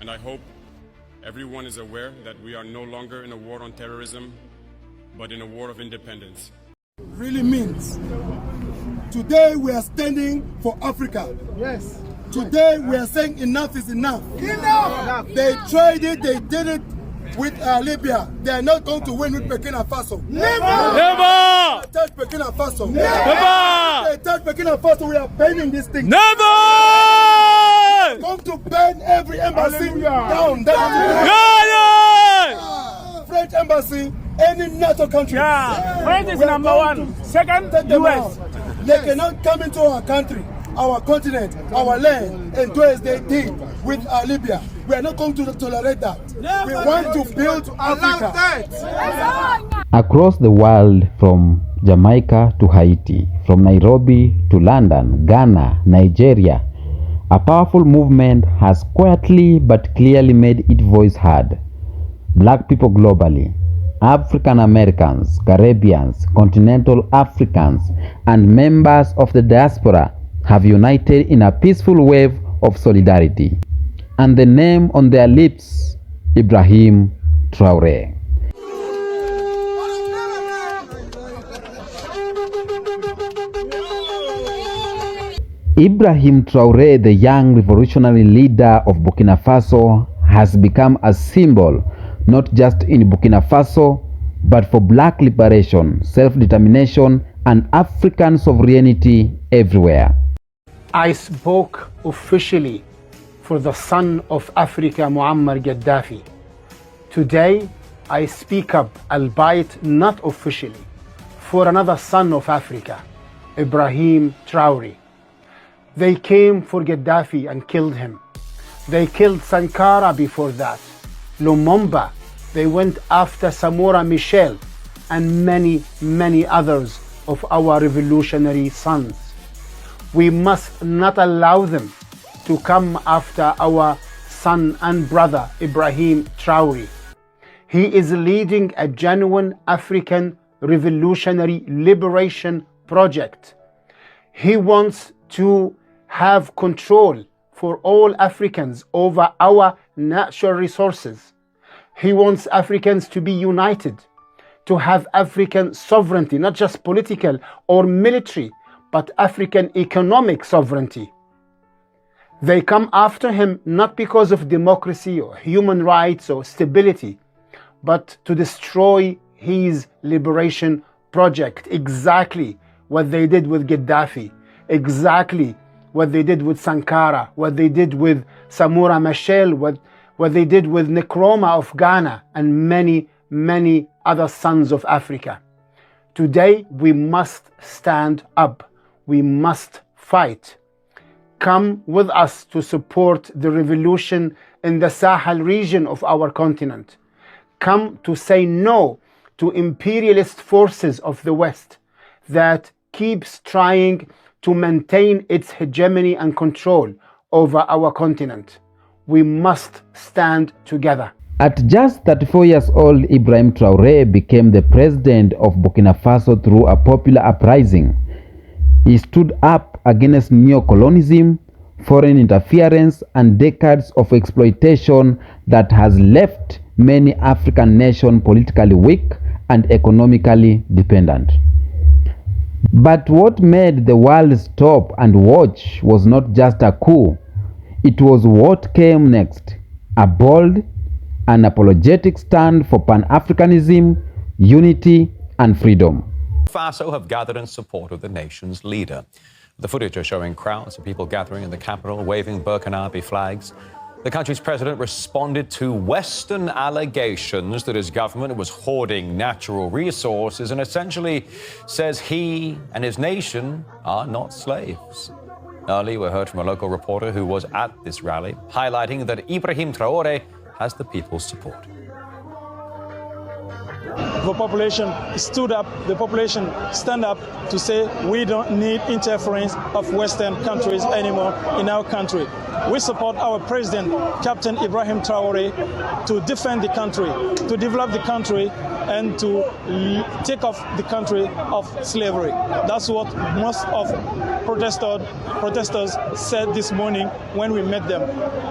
And I hope everyone is aware that we are no longer in a war on terrorism, but in a war of independence. Really means today we are standing for Africa. Yes. Today we are saying enough is enough. Enough. They tried it, they did it with Libya. They are not going to win with Burkina Faso. Never! Never! They touch Burkina Faso. Never! They touch Burkina Faso, we are banning this thing. Never! Going to ban every embassy down. French embassy, any NATO country. Yeah. France is number one. Second, US. They cannot come into our country, our continent, our land, and do as they did with Libya. We are not going to tolerate that. We want to build Africa. Across the world, from Jamaica to Haiti, from Nairobi to London, Ghana, Nigeria, a powerful movement has quietly but clearly made its voice heard. Black people globally, African Americans, Caribbeans, continental Africans, and members of the diaspora have united in a peaceful wave of solidarity. And the name on their lips, Ibrahim Traoré. Ibrahim Traoré, the young revolutionary leader of Burkina Faso, has become a symbol not just in Burkina Faso, but for black liberation, self-determination, and African sovereignty everywhere. I spoke officially for the son of Africa, Muammar Gaddafi. Today, I speak up, albeit not officially, for another son of Africa, Ibrahim Traore. They came for Gaddafi and killed him. They killed Sankara before that, Lumumba. They went after Samora Machel and many, many others of our revolutionary sons. We must not allow them to come after our son and brother Ibrahim Traore. He is leading a genuine African revolutionary liberation project. He wants to have control for all Africans over our natural resources. He wants Africans to be united, to have African sovereignty, not just political or military, but African economic sovereignty. They come after him not because of democracy or human rights or stability, but to destroy his liberation project. Exactly what they did with Gaddafi, exactly what they did with Sankara, what they did with Samora Machel, what they did with Nkrumah of Ghana, and many, many other sons of Africa. Today, we must stand up. We must fight. Come with us to support the revolution in the Sahel region of our continent. Come to say no to imperialist forces of the West that keeps trying to maintain its hegemony and control over our continent. We must stand together. At just 34 years old, Ibrahim Traoré became the president of Burkina Faso through a popular uprising. He stood up against neo-colonialism, foreign interference, and decades of exploitation that has left many African nations politically weak and economically dependent. But what made the world stop and watch was not just a coup. It was what came next, a bold, unapologetic stand for Pan-Africanism, unity, and freedom. Faso have gathered in support of the nation's leader. The footage are showing crowds of people gathering in the capital, waving Burkinabe flags. The country's president responded to Western allegations that his government was hoarding natural resources and essentially says he and his nation are not slaves. Earlier, we heard from a local reporter who was at this rally, highlighting that Ibrahim Traoré has the people's support. The population stood up, the population stand up to say we don't need interference of Western countries anymore in our country. We support our president, Captain Ibrahim Traoré, to defend the country, to develop the country, and to take off the country of slavery. That's what most of protesters said this morning when we met them.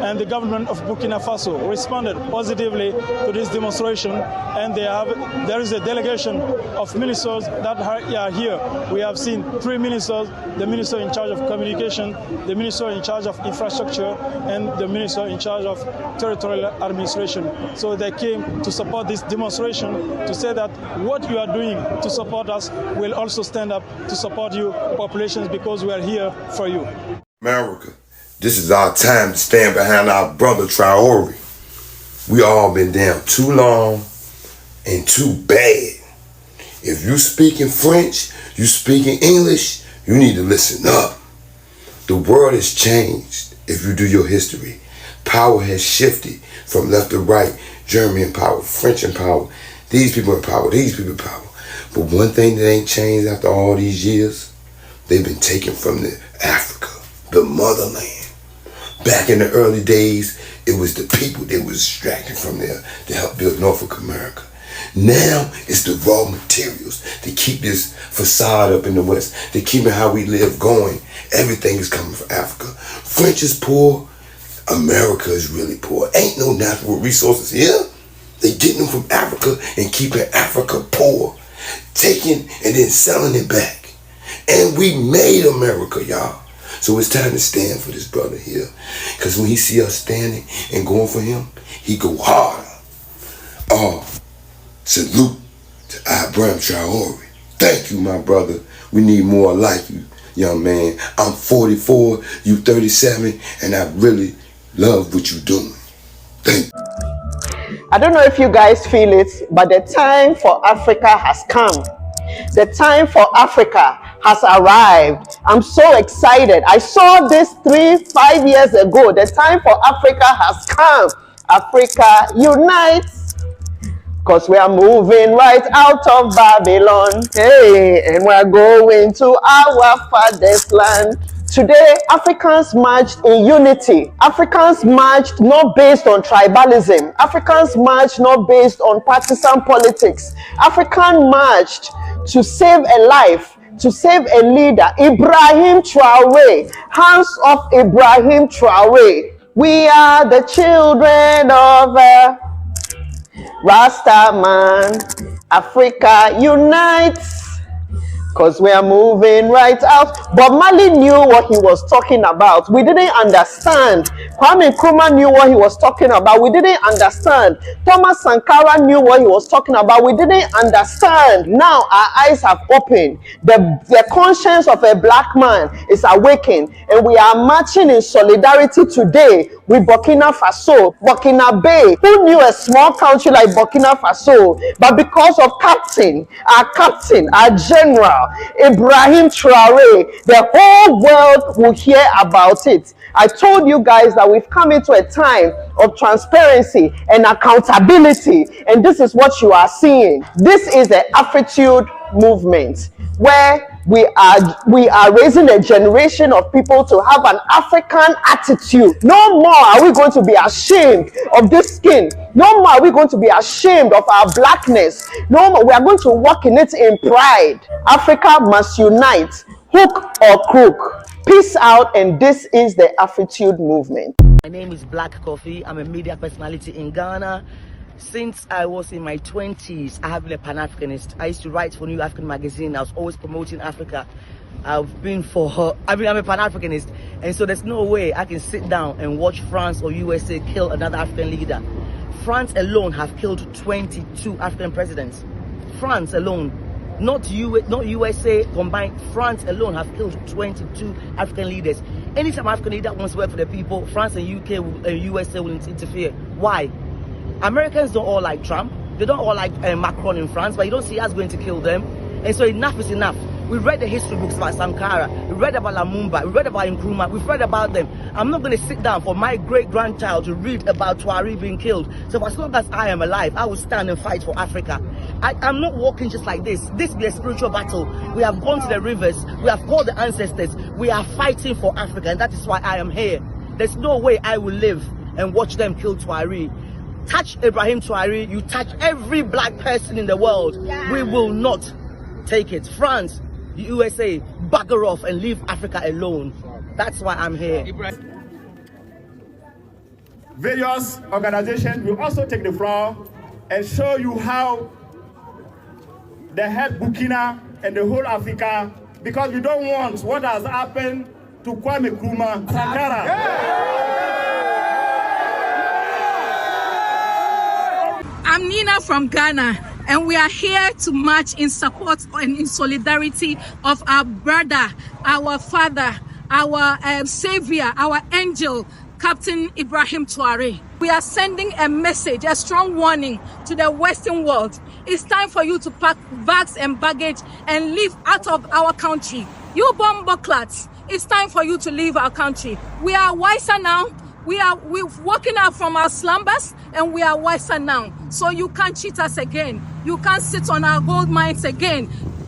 And the government of Burkina Faso responded positively to this demonstration, and there is a delegation of ministers that are here. We have seen 3 ministers, the minister in charge of communication, the minister in charge of infrastructure, and the minister in charge of territorial administration. So they came to support this demonstration, to say that what you are doing to support us will also stand up to support you populations, because we are here for you. America, this is our time to stand behind our brother Traore. We all been down too long and too bad. If you speaking French, you speaking English, you need to listen up. The world has changed. If you do your history, power has shifted from left to right. German in power, French in power, these people in power, these people in power. But one thing that ain't changed after all these years, they've been taken from the Africa, the motherland. Back in the early days, it was the people that was extracted from there to help build Norfolk America. Now it's the raw materials to keep this facade up in the West, to keep it how we live going. Everything is coming from Africa. French is poor, America is really poor. Ain't no natural resources here. They getting them from Africa and keeping Africa poor, taking and then selling it back. And we made America, y'all. So it's time to stand for this brother here. Because when he see us standing and going for him, he go harder. Salute to Ibrahim Traoré. Thank you, my brother. We need more like you, young man. I'm 44, you 37, and I really love what you're doing. Thank you. I don't know if you guys feel it, but the time for Africa has come. The time for Africa has arrived. I'm so excited. I saw this 5 years ago. The time for Africa has come. Africa unites. Because we are moving right out of Babylon. Hey, and we're going to our father's land. Today, Africans marched in unity. Africans marched not based on tribalism. Africans marched not based on partisan politics. Africans marched to save a life, to save a leader. Ibrahim Traoré, hands off Ibrahim Traoré. We are the children of Rasta man. Africa unites. Because we are moving right out. But Mali knew what he was talking about. We didn't understand. Kwame Nkrumah knew what he was talking about. We didn't understand. Thomas Sankara knew what he was talking about. We didn't understand. Now our eyes have opened. The conscience of a black man is awakened. And we are marching in solidarity today with Burkina Faso, Burkina Bay. Who knew a small country like Burkina Faso? But because of our general, Ibrahim Traoré, the whole world will hear about it. I told you guys that we've come into a time of transparency and accountability, and this is what you are seeing. This is the Afritude movement, where we are raising a generation of people to have an African attitude. No more are we going to be ashamed of this skin. No more are we going to be ashamed of our blackness. No more. We are going to walk in it in pride. Africa must unite, hook or crook. Peace out, and this is the Afritude movement. My name is Black Coffee. I'm a media personality in Ghana. Since I was in my 20s, I have been a Pan-Africanist. I used to write for New African magazine. I was always promoting Africa. I'm a Pan-Africanist. And so there's no way I can sit down and watch France or USA kill another African leader. France alone have killed 22 African presidents. France alone. Not USA combined. France alone have killed 22 African leaders. Anytime African leader wants to work for the people, France and USA will interfere. Why? Americans don't all like Trump. They don't all like Macron in France, but you don't see us going to kill them. And so enough is enough. We read the history books about Sankara. We read about Lumumba. We read about Nkrumah. We've read about them. I'm not going to sit down for my great-grandchild to read about Traoré being killed. So as long as I am alive, I will stand and fight for Africa. I'm not walking just like this. This be a spiritual battle. We have gone to the rivers. We have called the ancestors. We are fighting for Africa, and that is why I am here. There's no way I will live and watch them kill Traoré. Touch Ibrahim Traoré, you touch every black person in the world. We will not take it. France, the USA, bugger off and leave Africa alone. That's why I'm here. Various organizations will also take the floor and show you how they help Burkina and the whole Africa, because we don't want what has happened to Kwame Nkrumah, Sankara. I'm Nina from Ghana, and we are here to march in support and in solidarity of our brother, our father, our savior, our angel, Captain Ibrahim Traoré. We are sending a message, a strong warning to the Western world. It's time for you to pack bags and baggage and leave out of our country. You bomboclats, it's time for you to leave our country. We are wiser now. We're waking up from our slumbers and we are wiser now. So you can't cheat us again. You can't sit on our gold mines again.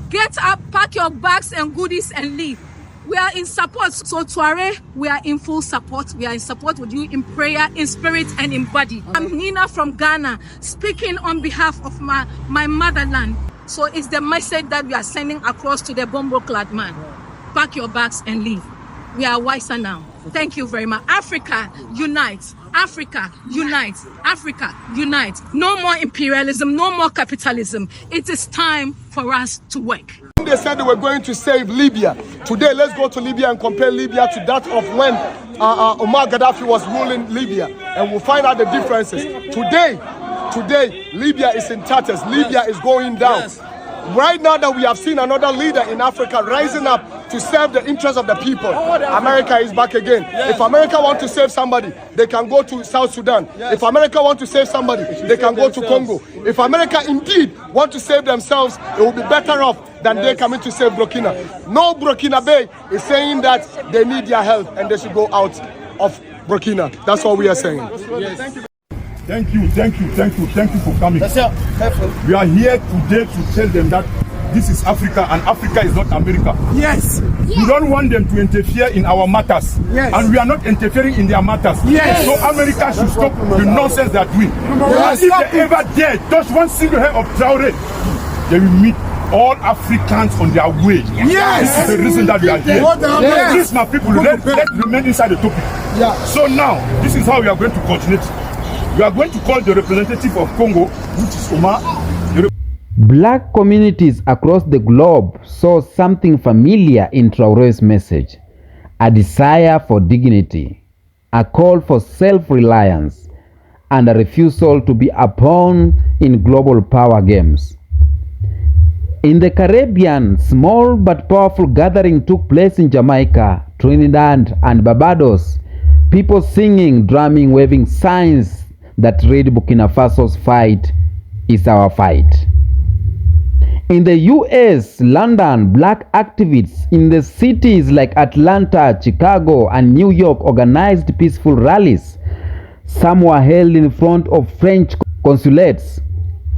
Get up, pack your bags and goodies and leave. We are in support. So Traoré, we are in full support. We are in support with you in prayer, in spirit and in body. I'm Nina from Ghana, speaking on behalf of my motherland. So it's the message that we are sending across to the bomboclad man. Pack your bags and leave. We are wiser now. Thank you very much. Africa, unite. Africa, unite. Africa, unite. No more imperialism, no more capitalism. It is time for us to work. They said they were going to save Libya. Today, let's go to Libya and compare Libya to that of when Omar Gaddafi was ruling Libya. And we'll find out the differences. Today, Libya is in tatters. Libya is going down. Yes. Right now that we have seen another leader in Africa rising up to serve the interests of the people, America is back again. Yes. If America wants to save somebody, they can go to South Sudan. Yes. If America wants to save somebody, they can go to Congo. If America indeed want to save themselves, it will be better off than they coming to save Burkina. No Burkina Bay is saying that they need their help and they should go out of Burkina. That's what we are saying. Yes. Thank you for coming. We are here today to tell them that this is Africa and Africa is not America. Yes. We don't want them to interfere in our matters. Yes. And we are not interfering in their matters. Yes. So America should stop the nonsense they are doing. Yes. If they ever dare touch one single hair of Traoré, they will meet all Africans on their way. Yes. This is the reason that we are here. Yes. Please, my people, let remain inside the topic. Yeah. So now, this is how we are going to continue. We are going to call the representative of Congo, which is Omar. Black communities across the globe saw something familiar in Traoré's message: a desire for dignity, a call for self-reliance, and a refusal to be a pawn in global power games. In the Caribbean, small but powerful gathering took place in Jamaica, Trinidad, and Barbados. People singing, drumming, waving signs that read Burkina Faso's fight is our fight. In the US, London, black activists in the cities like Atlanta, Chicago, and New York organized peaceful rallies. Some were held in front of French consulates,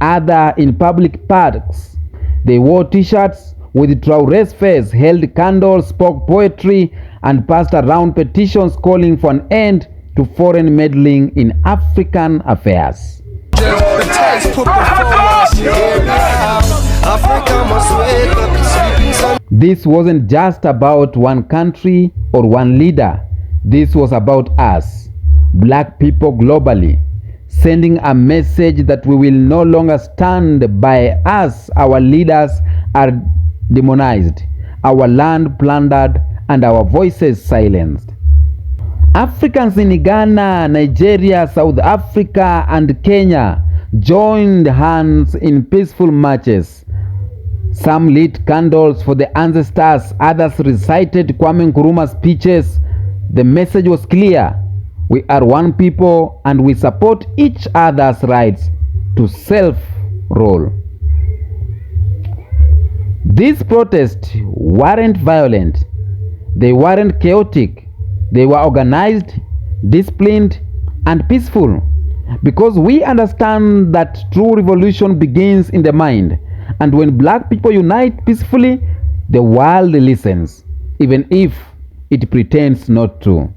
others in public parks. They wore t-shirts with Traoré's face, held candles, spoke poetry, and passed around petitions calling for an end to foreign meddling in African affairs. This wasn't just about one country or one leader. This was about us, black people globally, sending a message that we will no longer stand by us. Our leaders are demonized, our land plundered, and our voices silenced. Africans in Ghana, Nigeria, South Africa, and Kenya joined hands in peaceful marches. Some lit candles for the ancestors, others recited Kwame Nkrumah's speeches. The message was clear: we are one people and we support each other's rights to self-rule. These protests weren't violent, they weren't chaotic. They were organized, disciplined, and peaceful, because we understand that true revolution begins in the mind, and when black people unite peacefully, the world listens, even if it pretends not to.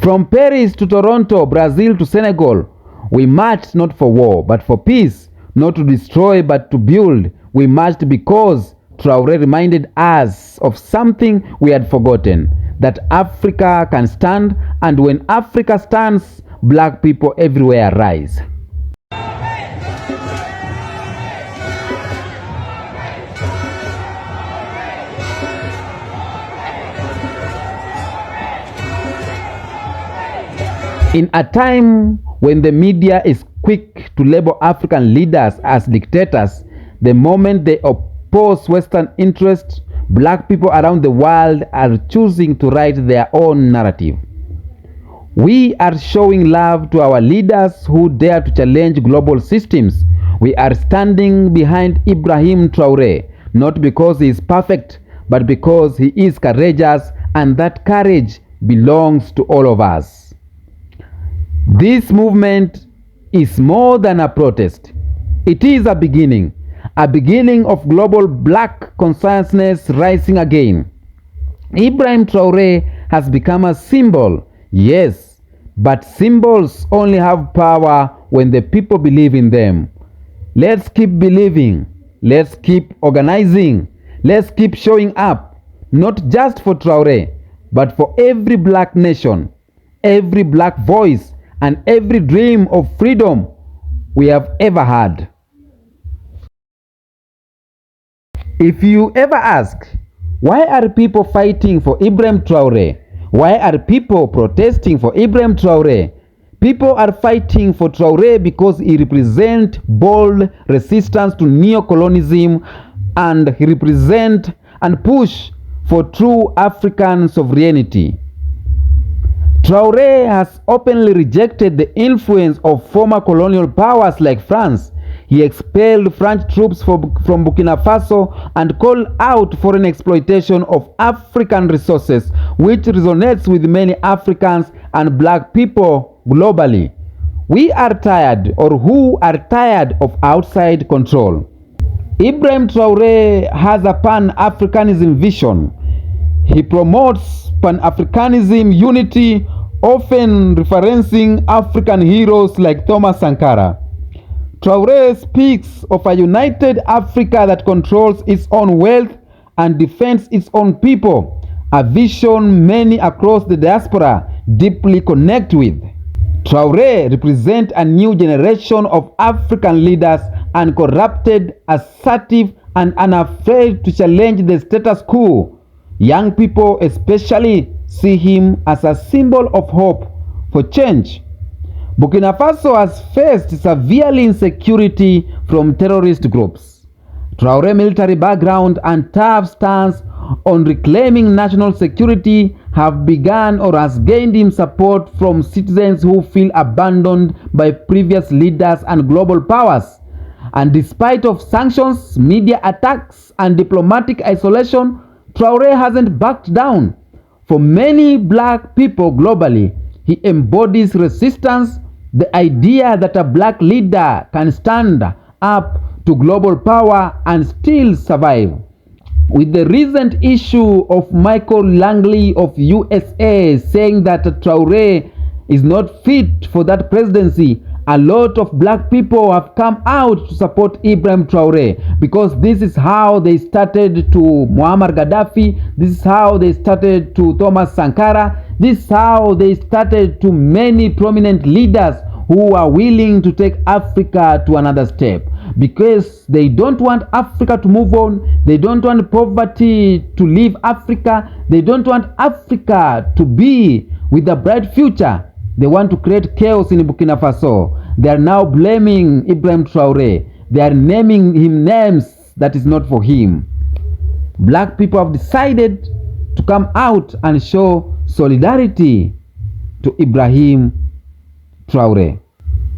From Paris to Toronto, Brazil to Senegal, we marched not for war, but for peace, not to destroy, but to build. We marched because Traoré reminded us of something we had forgotten, that Africa can stand, and when Africa stands, black people everywhere rise. In a time when the media is quick to label African leaders as dictators, the moment they oppose Western interests, black people around the world are choosing to write their own narrative. We are showing love to our leaders who dare to challenge global systems. We are standing behind Ibrahim Traoré, not because he is perfect, but because he is courageous, and that courage belongs to all of us. This movement is more than a protest. It is a beginning of global black consciousness rising again. Ibrahim Traoré has become a symbol, yes, but symbols only have power when the people believe in them. Let's keep believing, let's keep organizing, let's keep showing up, not just for Traoré, but for every black nation, every black voice, and every dream of freedom we have ever had. If you ever ask, why are people fighting for Ibrahim Traoré? Why are people protesting for Ibrahim Traoré? People are fighting for Traoré because he represents bold resistance to neo-colonialism, and he represents and push for true African sovereignty. Traoré has openly rejected the influence of former colonial powers like France. He expelled French troops from Burkina Faso and called out foreign exploitation of African resources, which resonates with many Africans and black people globally. We are tired, or who are tired, of outside control. Ibrahim Traoré has a Pan-Africanism vision. He promotes Pan-Africanism unity, often referencing African heroes like Thomas Sankara. Traoré speaks of a united Africa that controls its own wealth and defends its own people, a vision many across the diaspora deeply connect with. Traoré represents a new generation of African leaders, uncorrupted, assertive, and unafraid to challenge the status quo. Young people especially see him as a symbol of hope for change. Burkina Faso has faced severely insecurity from terrorist groups. Traoré's military background and tough stance on reclaiming national security have begun or has gained him support from citizens who feel abandoned by previous leaders and global powers. And despite of sanctions, media attacks, and diplomatic isolation, Traoré hasn't backed down. For many black people globally, he embodies resistance, the idea that a black leader can stand up to global power and still survive. With the recent issue of Michael Langley of USA saying that Traoré is not fit for that presidency, a lot of black people have come out to support Ibrahim Traoré, because this is how they started to Muammar Gaddafi, this is how they started to Thomas Sankara, this is how they started to many prominent leaders who are willing to take Africa to another step, because they don't want Africa to move on, they don't want poverty to leave Africa, they don't want Africa to be with a bright future. They want to create chaos in Burkina Faso. They are now blaming Ibrahim Traoré. They are naming him names that is not for him. Black people have decided to come out and show solidarity to Ibrahim Traoré.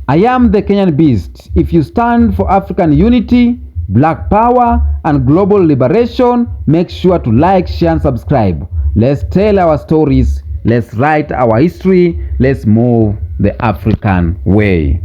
I am the Kenyan Beast. If you stand for African unity, black power, and global liberation, make sure to like, share, and subscribe. Let's tell our stories. Let's write our history. Let's move the African way.